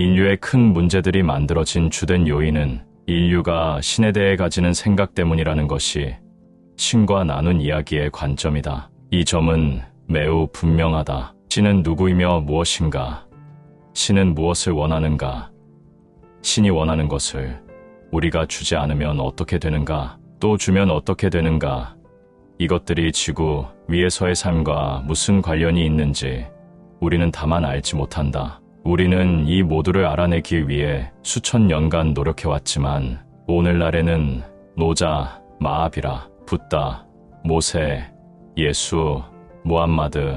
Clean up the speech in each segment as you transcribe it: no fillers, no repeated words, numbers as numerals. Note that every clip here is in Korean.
인류의 큰 문제들이 만들어진 주된 요인은 인류가 신에 대해 가지는 생각 때문이라는 것이 신과 나눈 이야기의 관점이다. 이 점은 매우 분명하다. 신은 누구이며 무엇인가? 신은 무엇을 원하는가? 신이 원하는 것을 우리가 주지 않으면 어떻게 되는가? 또 주면 어떻게 되는가? 이것들이 지구 위에서의 삶과 무슨 관련이 있는지 우리는 다만 알지 못한다. 우리는 이 모두를 알아내기 위해 수천 년간 노력해왔지만 오늘날에는 노자, 마하비라, 붓다, 모세, 예수, 무함마드,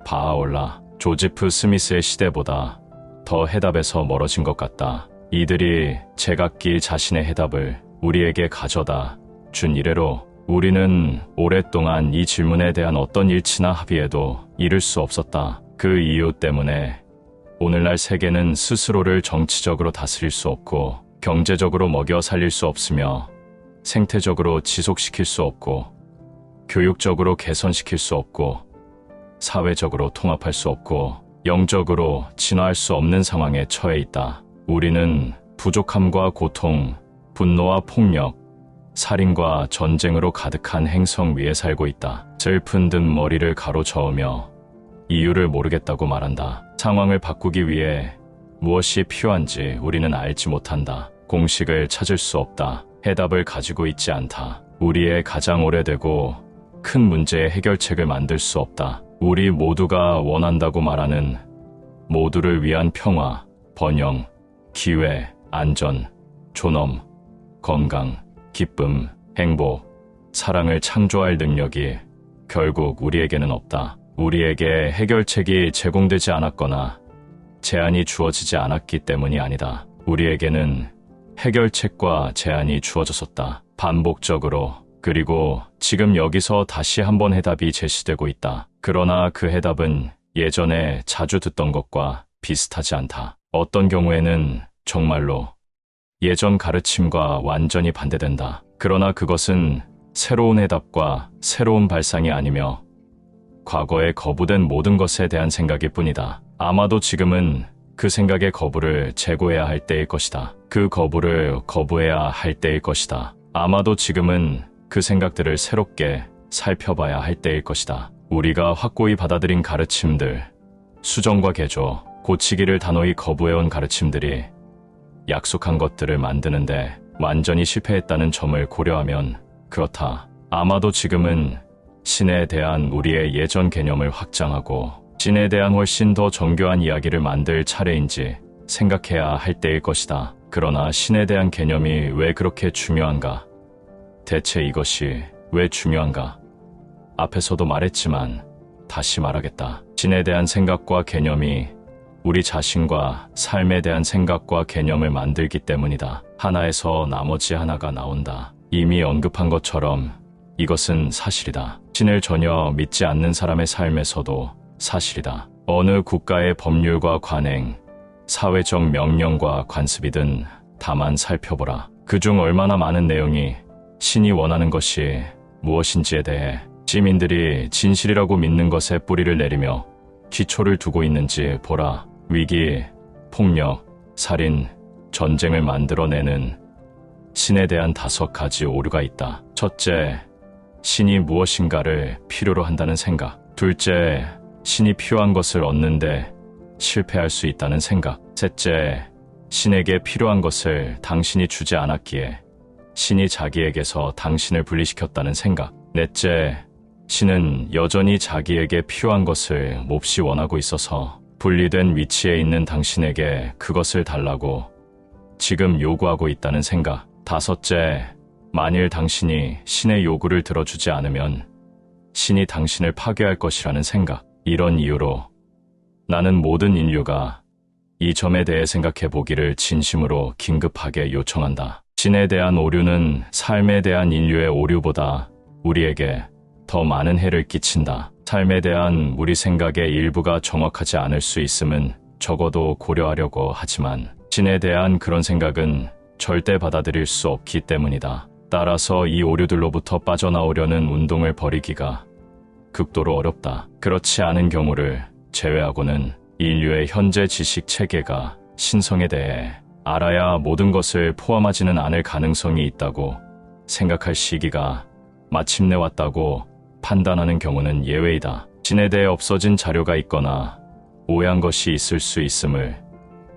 바하올라, 조지프 스미스의 시대보다 더 해답에서 멀어진 것 같다. 이들이 제각기 자신의 해답을 우리에게 가져다 준 이래로 우리는 오랫동안 이 질문에 대한 어떤 일치나 합의에도 이를 수 없었다. 그 이유 때문에 오늘날 세계는 스스로를 정치적으로 다스릴 수 없고 경제적으로 먹여 살릴 수 없으며 생태적으로 지속시킬 수 없고 교육적으로 개선시킬 수 없고 사회적으로 통합할 수 없고 영적으로 진화할 수 없는 상황에 처해 있다. 우리는 부족함과 고통, 분노와 폭력, 살인과 전쟁으로 가득한 행성 위에 살고 있다. 슬픈 듯 머리를 가로저으며 이유를 모르겠다고 말한다. 상황을 바꾸기 위해 무엇이 필요한지 우리는 알지 못한다. 공식을 찾을 수 없다. 해답을 가지고 있지 않다. 우리의 가장 오래되고 큰 문제의 해결책을 만들 수 없다. 우리 모두가 원한다고 말하는 모두를 위한 평화, 번영, 기회, 안전, 존엄, 건강, 기쁨, 행복, 사랑을 창조할 능력이 결국 우리에게는 없다. 우리에게 해결책이 제공되지 않았거나 제안이 주어지지 않았기 때문이 아니다. 우리에게는 해결책과 제안이 주어졌었다. 반복적으로. 그리고 지금 여기서 다시 한번 해답이 제시되고 있다. 그러나 그 해답은 예전에 자주 듣던 것과 비슷하지 않다. 어떤 경우에는 정말로 예전 가르침과 완전히 반대된다. 그러나 그것은 새로운 해답과 새로운 발상이 아니며 과거에 거부된 모든 것에 대한 생각일 뿐이다. 아마도 지금은 그 생각의 거부를 제고해야 할 때일 것이다. 그 거부를 거부해야 할 때일 것이다. 아마도 지금은 그 생각들을 새롭게 살펴봐야 할 때일 것이다. 우리가 확고히 받아들인 가르침들, 수정과 개조, 고치기를 단호히 거부해온 가르침들이 약속한 것들을 만드는데 완전히 실패했다는 점을 고려하면 그렇다. 아마도 지금은 신에 대한 우리의 예전 개념을 확장하고 신에 대한 훨씬 더 정교한 이야기를 만들 차례인지 생각해야 할 때일 것이다. 그러나 신에 대한 개념이 왜 그렇게 중요한가? 대체 이것이 왜 중요한가? 앞에서도 말했지만 다시 말하겠다. 신에 대한 생각과 개념이 우리 자신과 삶에 대한 생각과 개념을 만들기 때문이다. 하나에서 나머지 하나가 나온다. 이미 언급한 것처럼 이것은 사실이다. 신을 전혀 믿지 않는 사람의 삶에서도 사실이다. 어느 국가의 법률과 관행, 사회적 명령과 관습이든 다만 살펴보라. 그중 얼마나 많은 내용이 신이 원하는 것이 무엇인지에 대해 시민들이 진실이라고 믿는 것에 뿌리를 내리며 기초를 두고 있는지 보라. 위기, 폭력, 살인, 전쟁을 만들어내는 신에 대한 5가지 오류가 있다. 첫째, 신이 무엇인가를 필요로 한다는 생각. 둘째, 신이 필요한 것을 얻는데 실패할 수 있다는 생각. 셋째, 신에게 필요한 것을 당신이 주지 않았기에 신이 자기에게서 당신을 분리시켰다는 생각. 넷째, 신은 여전히 자기에게 필요한 것을 몹시 원하고 있어서 분리된 위치에 있는 당신에게 그것을 달라고 지금 요구하고 있다는 생각. 다섯째, 만일 당신이 신의 요구를 들어주지 않으면 신이 당신을 파괴할 것이라는 생각. 이런 이유로 나는 모든 인류가 이 점에 대해 생각해 보기를 진심으로 긴급하게 요청한다. 신에 대한 오류는 삶에 대한 인류의 오류보다 우리에게 더 많은 해를 끼친다. 삶에 대한 우리 생각의 일부가 정확하지 않을 수 있음은 적어도 고려하려고 하지만 신에 대한 그런 생각은 절대 받아들일 수 없기 때문이다. 따라서 이 오류들로부터 빠져나오려는 운동을 벌이기가 극도로 어렵다. 그렇지 않은 경우를 제외하고는 인류의 현재 지식 체계가 신성에 대해 알아야 모든 것을 포함하지는 않을 가능성이 있다고 생각할 시기가 마침내 왔다고 판단하는 경우는 예외이다. 신에 대해 없어진 자료가 있거나 오해한 것이 있을 수 있음을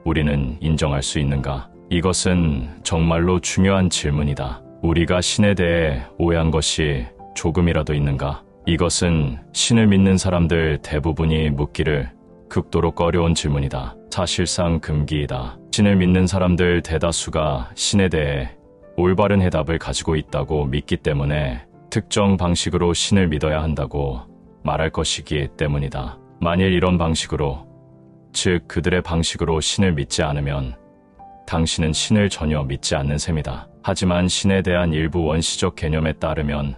우리는 인정할 수 있는가? 이것은 정말로 중요한 질문이다. 우리가 신에 대해 오해한 것이 조금이라도 있는가? 이것은 신을 믿는 사람들 대부분이 묻기를 극도로 꺼려온 질문이다. 사실상 금기이다. 신을 믿는 사람들 대다수가 신에 대해 올바른 해답을 가지고 있다고 믿기 때문에 특정 방식으로 신을 믿어야 한다고 말할 것이기 때문이다. 만일 이런 방식으로, 즉 그들의 방식으로 신을 믿지 않으면 당신은 신을 전혀 믿지 않는 셈이다. 하지만 신에 대한 일부 원시적 개념에 따르면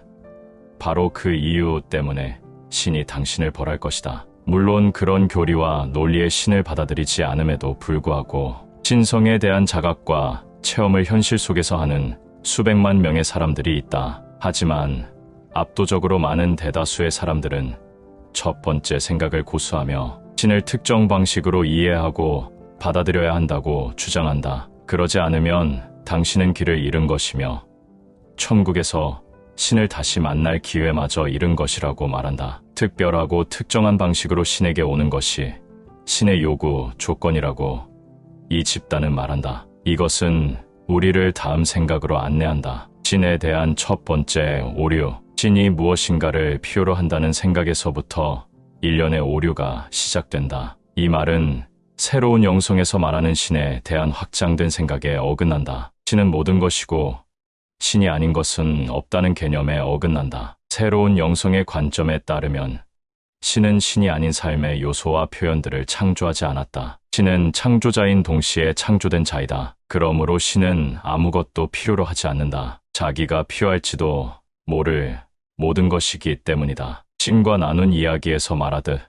바로 그 이유 때문에 신이 당신을 벌할 것이다. 물론 그런 교리와 논리의 신을 받아들이지 않음에도 불구하고 신성에 대한 자각과 체험을 현실 속에서 하는 수백만 명의 사람들이 있다. 하지만 압도적으로 많은 대다수의 사람들은 첫 번째 생각을 고수하며 신을 특정 방식으로 이해하고 받아들여야 한다고 주장한다. 그러지 않으면 당신은 길을 잃은 것이며 천국에서 신을 다시 만날 기회마저 잃은 것이라고 말한다. 특별하고 특정한 방식으로 신에게 오는 것이 신의 요구 조건이라고 이 집단은 말한다. 이것은 우리를 다음 생각으로 안내한다. 신에 대한 첫 번째 오류, 신이 무엇인가를 필요로 한다는 생각에서부터 일련의 오류가 시작된다. 이 말은 새로운 영성에서 말하는 신에 대한 확장된 생각에 어긋난다. 신은 모든 것이고 신이 아닌 것은 없다는 개념에 어긋난다. 새로운 영성의 관점에 따르면 신은 신이 아닌 삶의 요소와 표현들을 창조하지 않았다. 신은 창조자인 동시에 창조된 자이다. 그러므로 신은 아무것도 필요로 하지 않는다. 자기가 필요할지도 모를 모든 것이기 때문이다. 신과 나눈 이야기에서 말하듯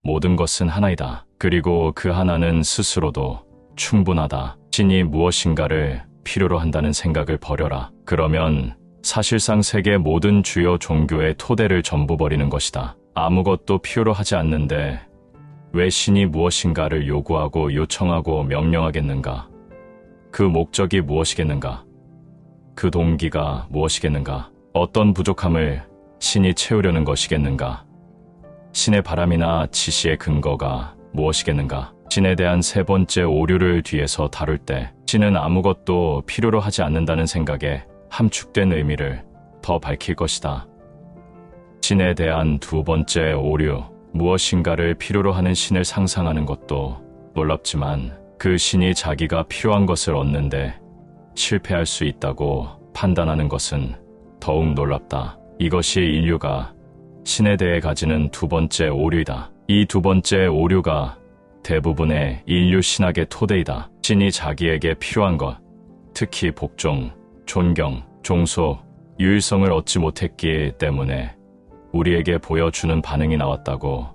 모든 것은 하나이다. 그리고 그 하나는 스스로도 충분하다. 신이 무엇인가를 필요로 한다는 생각을 버려라. 그러면 사실상 세계 모든 주요 종교의 토대를 전부 버리는 것이다. 아무것도 필요로 하지 않는데 왜 신이 무엇인가를 요구하고 요청하고 명령하겠는가? 그 목적이 무엇이겠는가? 그 동기가 무엇이겠는가? 어떤 부족함을 신이 채우려는 것이겠는가? 신의 바람이나 지시의 근거가 무엇이겠는가? 신에 대한 세 번째 오류를 뒤에서 다룰 때 신은 아무것도 필요로 하지 않는다는 생각에 함축된 의미를 더 밝힐 것이다. 신에 대한 두 번째 오류, 무엇인가를 필요로 하는 신을 상상하는 것도 놀랍지만 그 신이 자기가 필요한 것을 얻는데 실패할 수 있다고 판단하는 것은 더욱 놀랍다. 이것이 인류가 신에 대해 가지는 두 번째 오류이다. 이 두 번째 오류가 대부분의 인류 신학의 토대이다. 신이 자기에게 필요한 것, 특히 복종, 존경, 종소, 유일성을 얻지 못했기 때문에 우리에게 보여주는 반응이 나왔다고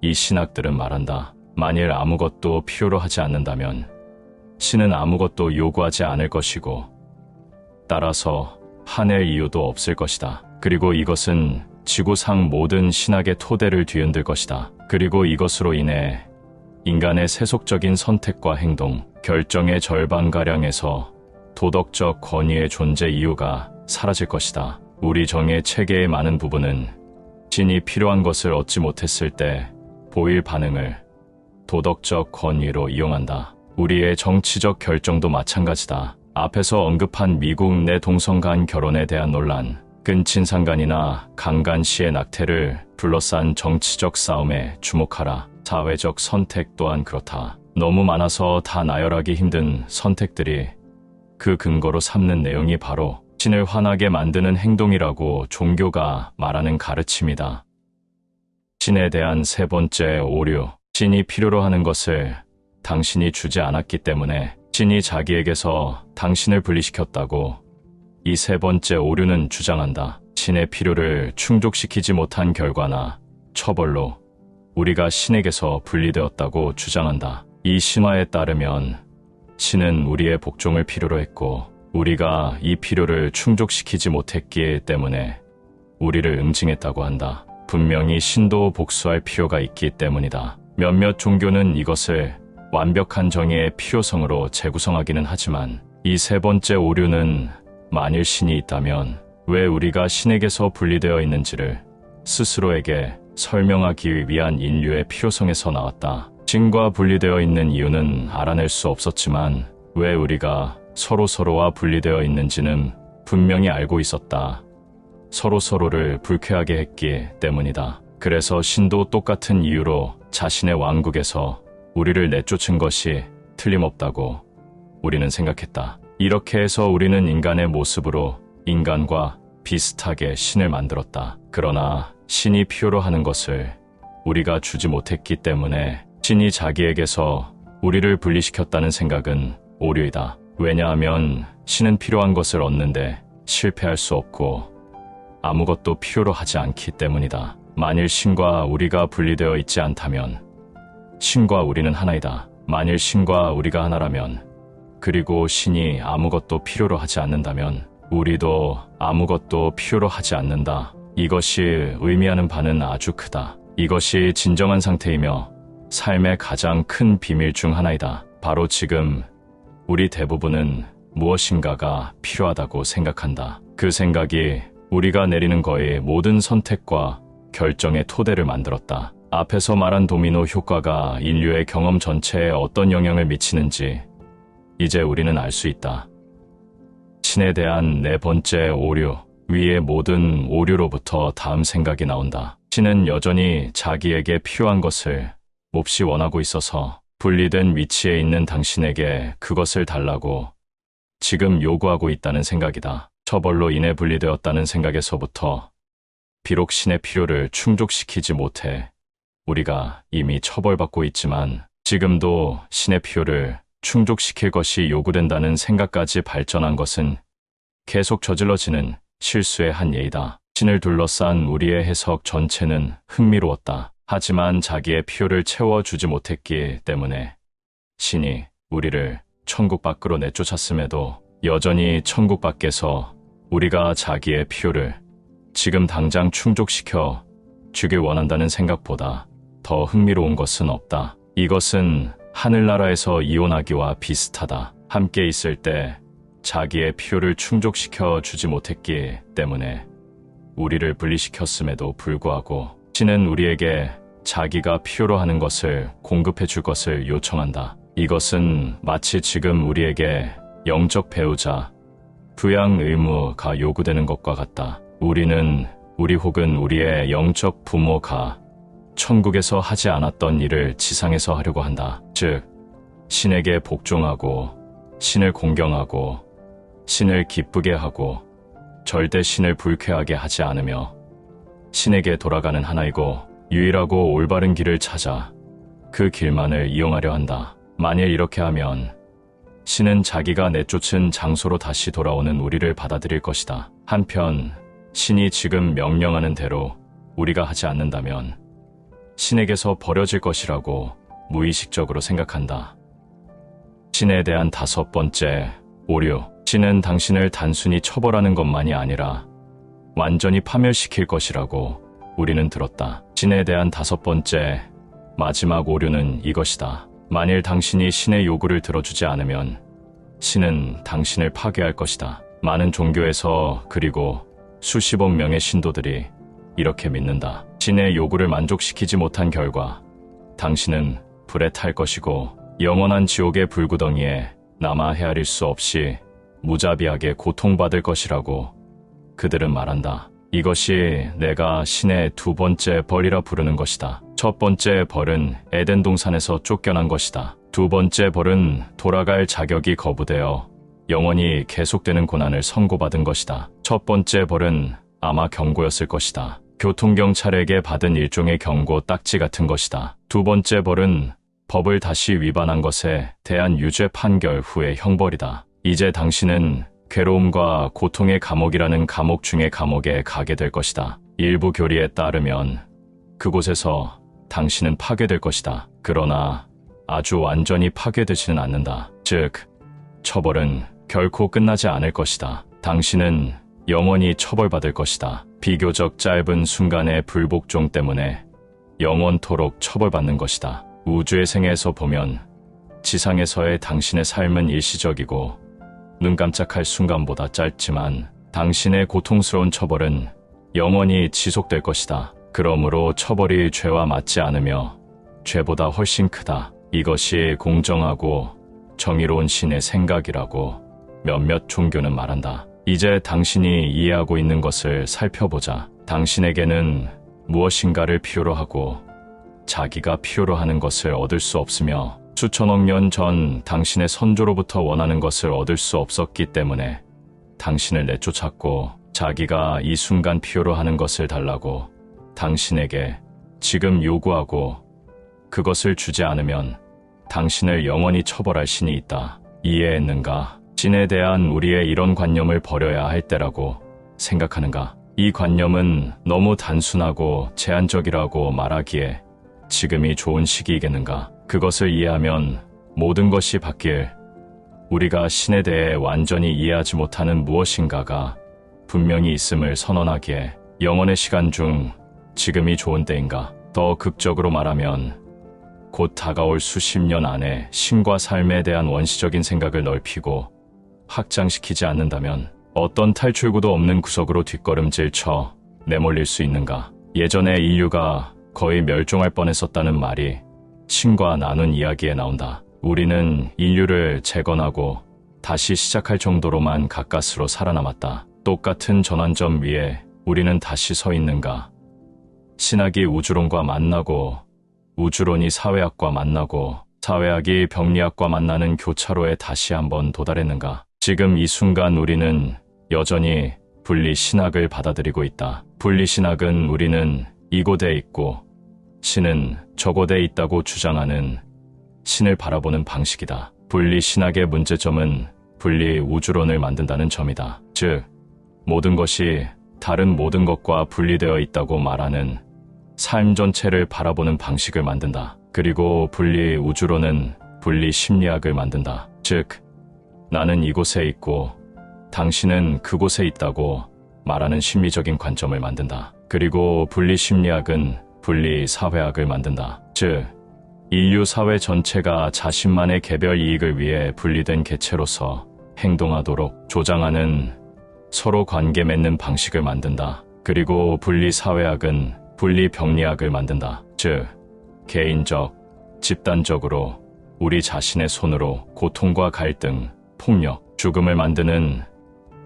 이 신학들은 말한다. 만일 아무것도 필요로 하지 않는다면 신은 아무것도 요구하지 않을 것이고 따라서 화낼 이유도 없을 것이다. 그리고 이것은 지구상 모든 신학의 토대를 뒤흔들 것이다. 그리고 이것으로 인해 인간의 세속적인 선택과 행동, 결정의 절반가량에서 도덕적 권위의 존재 이유가 사라질 것이다. 우리 정의 체계의 많은 부분은 신이 필요한 것을 얻지 못했을 때 보일 반응을 도덕적 권위로 이용한다. 우리의 정치적 결정도 마찬가지다. 앞에서 언급한 미국 내 동성 간 결혼에 대한 논란, 근친상간이나 강간시의 낙태를 둘러싼 정치적 싸움에 주목하라. 사회적 선택 또한 그렇다. 너무 많아서 다 나열하기 힘든 선택들이 그 근거로 삼는 내용이 바로 신을 화나게 만드는 행동이라고 종교가 말하는 가르침이다. 신에 대한 세 번째 오류, 신이 필요로 하는 것을 당신이 주지 않았기 때문에 신이 자기에게서 당신을 분리시켰다고 이 세 번째 오류는 주장한다. 신의 필요를 충족시키지 못한 결과나 처벌로 우리가 신에게서 분리되었다고 주장한다. 이 신화에 따르면 신은 우리의 복종을 필요로 했고 우리가 이 필요를 충족시키지 못했기 때문에 우리를 응징했다고 한다. 분명히 신도 복수할 필요가 있기 때문이다. 몇몇 종교는 이것을 완벽한 정의의 필요성으로 재구성하기는 하지만 이 세 번째 오류는 만일 신이 있다면 왜 우리가 신에게서 분리되어 있는지를 스스로에게 설명하기 위한 인류의 필요성에서 나왔다. 신과 분리되어 있는 이유는 알아낼 수 없었지만 왜 우리가 서로와 분리되어 있는지는 분명히 알고 있었다. 서로를 불쾌하게 했기 때문이다. 그래서 신도 똑같은 이유로 자신의 왕국에서 우리를 내쫓은 것이 틀림없다고 우리는 생각했다. 이렇게 해서 우리는 인간의 모습으로 인간과 비슷하게 신을 만들었다. 그러나 신이 필요로 하는 것을 우리가 주지 못했기 때문에 신이 자기에게서 우리를 분리시켰다는 생각은 오류이다. 왜냐하면 신은 필요한 것을 얻는데 실패할 수 없고 아무것도 필요로 하지 않기 때문이다. 만일 신과 우리가 분리되어 있지 않다면 신과 우리는 하나이다. 만일 신과 우리가 하나라면 그리고 신이 아무것도 필요로 하지 않는다면 우리도 아무것도 필요로 하지 않는다. 이것이 의미하는 바는 아주 크다. 이것이 진정한 상태이며 삶의 가장 큰 비밀 중 하나이다. 바로 지금 우리 대부분은 무엇인가가 필요하다고 생각한다. 그 생각이 우리가 내리는 거의 모든 선택과 결정의 토대를 만들었다. 앞에서 말한 도미노 효과가 인류의 경험 전체에 어떤 영향을 미치는지 이제 우리는 알 수 있다. 신에 대한 네 번째 오류, 위의 모든 오류로부터 다음 생각이 나온다. 신은 여전히 자기에게 필요한 것을 몹시 원하고 있어서 분리된 위치에 있는 당신에게 그것을 달라고 지금 요구하고 있다는 생각이다. 처벌로 인해 분리되었다는 생각에서부터 비록 신의 필요를 충족시키지 못해 우리가 이미 처벌받고 있지만 지금도 신의 필요를 충족시킬 것이 요구된다는 생각까지 발전한 것은 계속 저질러지는 실수의 한 예이다. 신을 둘러싼 우리의 해석 전체는 흥미로웠다. 하지만 자기의 필요를 채워주지 못했기 때문에 신이 우리를 천국 밖으로 내쫓았음에도 여전히 천국 밖에서 우리가 자기의 필요를 지금 당장 충족시켜 주길 원한다는 생각보다 더 흥미로운 것은 없다. 이것은 하늘나라에서 이혼하기와 비슷하다. 함께 있을 때 자기의 필요를 충족시켜 주지 못했기 때문에 우리를 분리시켰음에도 불구하고 신은 우리에게 자기가 필요로 하는 것을 공급해 줄 것을 요청한다. 이것은 마치 지금 우리에게 영적 배우자, 부양 의무가 요구되는 것과 같다. 우리는 우리 혹은 우리의 영적 부모가 천국에서 하지 않았던 일을 지상에서 하려고 한다. 즉, 신에게 복종하고, 신을 공경하고, 신을 기쁘게 하고, 절대 신을 불쾌하게 하지 않으며, 신에게 돌아가는 하나이고, 유일하고 올바른 길을 찾아 그 길만을 이용하려 한다. 만일 이렇게 하면, 신은 자기가 내쫓은 장소로 다시 돌아오는 우리를 받아들일 것이다. 한편, 신이 지금 명령하는 대로 우리가 하지 않는다면, 신에게서 버려질 것이라고 무의식적으로 생각한다. 신에 대한 다섯 번째 오류. 신은 당신을 단순히 처벌하는 것만이 아니라 완전히 파멸시킬 것이라고 우리는 들었다. 신에 대한 다섯 번째 마지막 오류는 이것이다. 만일 당신이 신의 요구를 들어주지 않으면 신은 당신을 파괴할 것이다. 많은 종교에서 그리고 수십억 명의 신도들이 이렇게 믿는다. 신의 요구를 만족시키지 못한 결과 당신은 불에 탈 것이고 영원한 지옥의 불구덩이에 남아 헤아릴 수 없이 무자비하게 고통받을 것이라고 그들은 말한다. 이것이 내가 신의 두 번째 벌이라 부르는 것이다. 첫 번째 벌은 에덴 동산에서 쫓겨난 것이다. 두 번째 벌은 돌아갈 자격이 거부되어 영원히 계속되는 고난을 선고받은 것이다. 첫 번째 벌은 아마 경고였을 것이다. 교통경찰에게 받은 일종의 경고 딱지 같은 것이다. 두 번째 벌은 법을 다시 위반한 것에 대한 유죄 판결 후의 형벌이다. 이제 당신은 괴로움과 고통의 감옥이라는 감옥 중의 감옥에 가게 될 것이다. 일부 교리에 따르면 그곳에서 당신은 파괴될 것이다. 그러나 아주 완전히 파괴되지는 않는다. 즉, 처벌은 결코 끝나지 않을 것이다. 당신은 영원히 처벌받을 것이다. 비교적 짧은 순간의 불복종 때문에 영원토록 처벌받는 것이다. 우주의 생애에서 보면 지상에서의 당신의 삶은 일시적이고 눈 깜짝할 순간보다 짧지만 당신의 고통스러운 처벌은 영원히 지속될 것이다. 그러므로 처벌이 죄와 맞지 않으며 죄보다 훨씬 크다. 이것이 공정하고 정의로운 신의 생각이라고 몇몇 종교는 말한다. 이제 당신이 이해하고 있는 것을 살펴보자. 당신에게는 무엇인가를 필요로 하고 자기가 필요로 하는 것을 얻을 수 없으며 수천억 년 전 당신의 선조로부터 원하는 것을 얻을 수 없었기 때문에 당신을 내쫓았고 자기가 이 순간 필요로 하는 것을 달라고 당신에게 지금 요구하고 그것을 주지 않으면 당신을 영원히 처벌할 신이 있다. 이해했는가? 신에 대한 우리의 이런 관념을 버려야 할 때라고 생각하는가? 이 관념은 너무 단순하고 제한적이라고 말하기에 지금이 좋은 시기이겠는가? 그것을 이해하면 모든 것이 바뀔, 우리가 신에 대해 완전히 이해하지 못하는 무엇인가가 분명히 있음을 선언하기에 영원의 시간 중 지금이 좋은 때인가? 더 극적으로 말하면 곧 다가올 수십 년 안에 신과 삶에 대한 원시적인 생각을 넓히고 확장시키지 않는다면 어떤 탈출구도 없는 구석으로 뒷걸음질 쳐 내몰릴 수 있는가? 예전에 인류가 거의 멸종할 뻔했었다는 말이 신과 나눈 이야기에 나온다. 우리는 인류를 재건하고 다시 시작할 정도로만 가까스로 살아남았다. 똑같은 전환점 위에 우리는 다시 서 있는가? 신학이 우주론과 만나고 우주론이 사회학과 만나고 사회학이 병리학과 만나는 교차로에 다시 한번 도달했는가? 지금 이 순간 우리는 여전히 분리신학을 받아들이고 있다. 분리신학은 우리는 이곳에 있고 신은 저곳에 있다고 주장하는 신을 바라보는 방식이다. 분리신학의 문제점은 분리우주론을 만든다는 점이다. 즉, 모든 것이 다른 모든 것과 분리되어 있다고 말하는 삶 전체를 바라보는 방식을 만든다. 그리고 분리우주론은 분리심리학을 만든다. 즉, 나는 이곳에 있고 당신은 그곳에 있다고 말하는 심리적인 관점을 만든다. 그리고 분리심리학은 분리사회학을 만든다. 즉, 인류 사회 전체가 자신만의 개별 이익을 위해 분리된 개체로서 행동하도록 조장하는 서로 관계 맺는 방식을 만든다. 그리고 분리사회학은 분리병리학을 만든다. 즉, 개인적, 집단적으로 우리 자신의 손으로 고통과 갈등, 폭력, 죽음을 만드는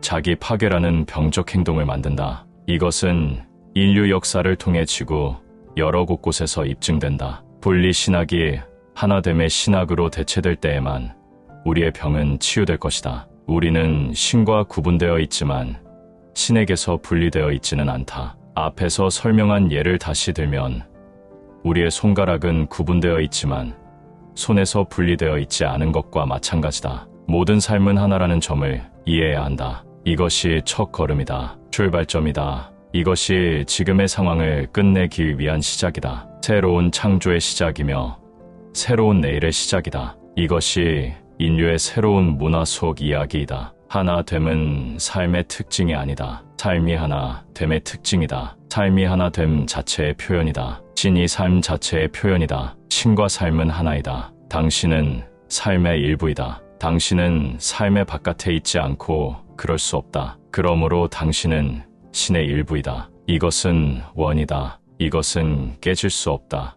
자기 파괴라는 병적 행동을 만든다. 이것은 인류 역사를 통해 지구 여러 곳곳에서 입증된다. 분리신학이 하나됨의 신학으로 대체될 때에만 우리의 병은 치유될 것이다. 우리는 신과 구분되어 있지만 신에게서 분리되어 있지는 않다. 앞에서 설명한 예를 다시 들면 우리의 손가락은 구분되어 있지만 손에서 분리되어 있지 않은 것과 마찬가지다. 모든 삶은 하나라는 점을 이해해야 한다. 이것이 첫 걸음이다. 출발점이다. 이것이 지금의 상황을 끝내기 위한 시작이다. 새로운 창조의 시작이며 새로운 내일의 시작이다. 이것이 인류의 새로운 문화 속 이야기이다. 하나됨은 삶의 특징이 아니다. 삶이 하나됨의 특징이다. 삶이 하나됨 자체의 표현이다. 신이 삶 자체의 표현이다. 신과 삶은 하나이다. 당신은 삶의 일부이다. 당신은 삶의 바깥에 있지 않고 그럴 수 없다. 그러므로 당신은 신의 일부이다. 이것은 원이다. 이것은 깨질 수 없다.